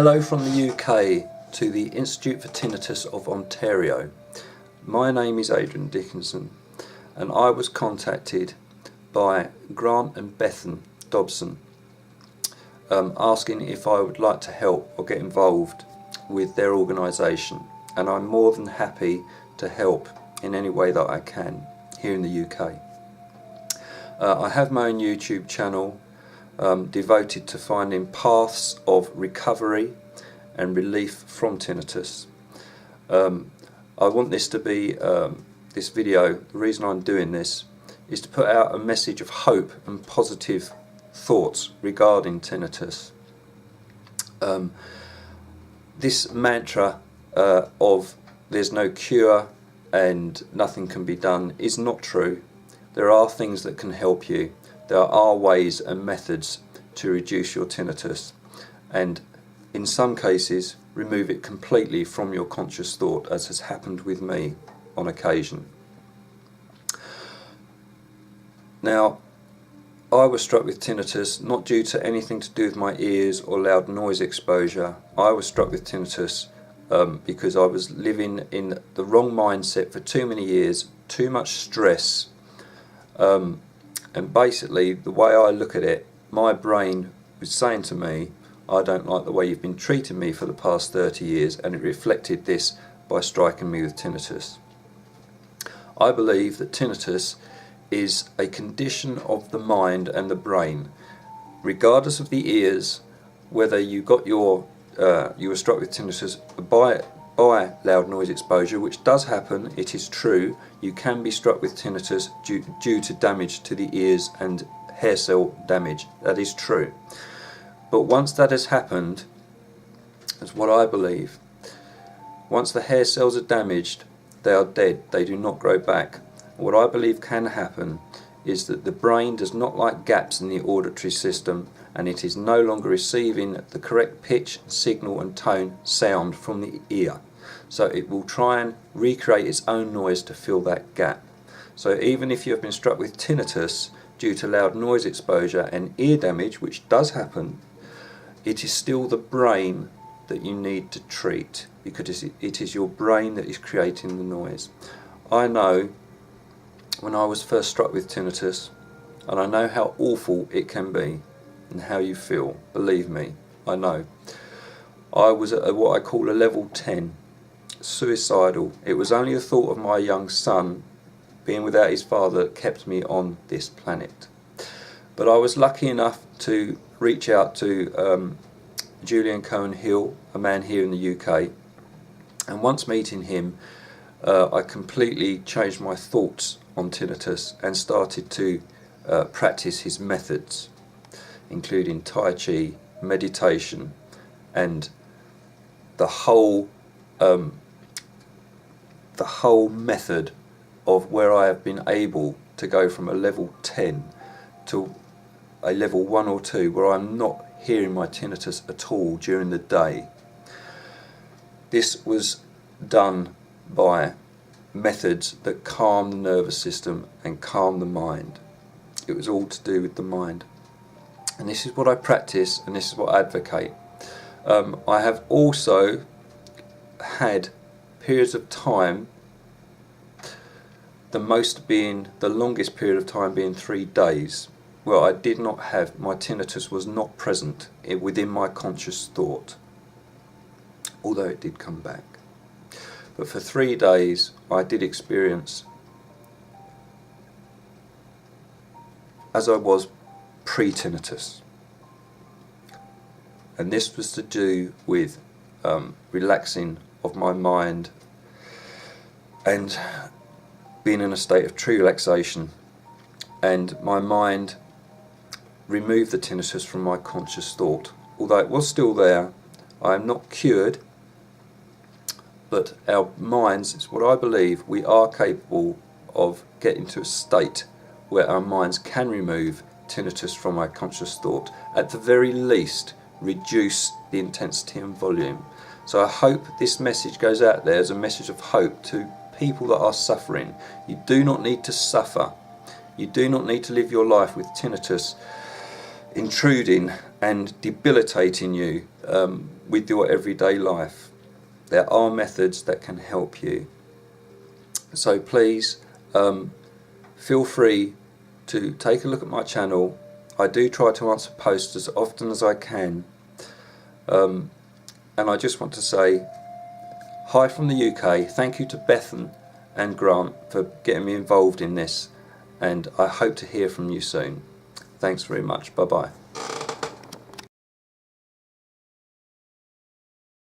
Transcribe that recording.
Hello from the UK to the Institute for Tinnitus of Ontario. My name is Adrian Dickinson and I was contacted by Grant and Bethan Dobson asking if I would like to help or get involved with their organisation, and I'm more than happy to help in any way that I can here in the UK. I have my own YouTube channel devoted to finding paths of recovery and relief from tinnitus. I want this to be, this video, the reason I'm doing this is to put out a message of hope and positive thoughts regarding tinnitus. This mantra of there's no cure and nothing can be done is not true. There are things that can help you. There are ways and methods to reduce your tinnitus, and in some cases remove it completely from your conscious thought, as has happened with me on occasion. Now, I was struck with tinnitus not due to anything to do with my ears or loud noise exposure. I was struck with tinnitus because I was living in the wrong mindset for too many years, too much stress, and basically the way I look at it, my brain was saying to me, I don't like the way you've been treating me for the past 30 years, and it reflected this by striking me with tinnitus. I believe that tinnitus is a condition of the mind and the brain. Regardless of the ears, whether you got you were struck with tinnitus by loud noise exposure, which does happen, it is true, you can be struck with tinnitus due to damage to the ears and hair cell damage, that is true. But once that has happened, that's what I believe, once the hair cells are damaged, they are dead, they do not grow back. What I believe can happen is that the brain does not like gaps in the auditory system, and it is no longer receiving the correct pitch, signal and tone sound from the ear. So it will try and recreate its own noise to fill that gap. So even if you have been struck with tinnitus due to loud noise exposure and ear damage, which does happen, it is still the brain that you need to treat, because it is your brain that is creating the noise. I know when I was first struck with tinnitus, and I know how awful it can be and how you feel, believe me, I know. I was at what I call a level 10, suicidal. It was only the thought of my young son being without his father that kept me on this planet. But I was lucky enough to reach out to Julian Cohen Hill, a man here in the UK, and once meeting him, I completely changed my thoughts on tinnitus and started to practice his methods, including Tai Chi, meditation, and the whole method of where I have been able to go from a level 10 to a level 1 or 2 where I'm not hearing my tinnitus at all during the day. This was done by methods that calm the nervous system and calm the mind. It was all to do with the mind. And this is what I practice, and this is what I advocate. I have also had periods of time, the longest period of time being 3 days, where I did not have, my tinnitus was not present within my conscious thought, although it did come back. But for 3 days I did experience, as I was pre-tinnitus, and this was to do with relaxing of my mind and being in a state of true relaxation, and my mind removed the tinnitus from my conscious thought. Although it was still there, I am not cured, but our minds, it's what I believe, we are capable of getting to a state where our minds can remove tinnitus from our conscious thought, at the very least reduce the intensity and volume. So I hope this message goes out there as a message of hope to people that are suffering. You do not need to suffer. You do not need to live your life with tinnitus intruding and debilitating you with your everyday life. There are methods that can help you. So please feel free to take a look at my channel. I do try to answer posts as often as I can. And I just want to say hi from the UK. Thank you to Bethan and Grant for getting me involved in this, and I hope to hear from you soon. Thanks very much. Bye bye.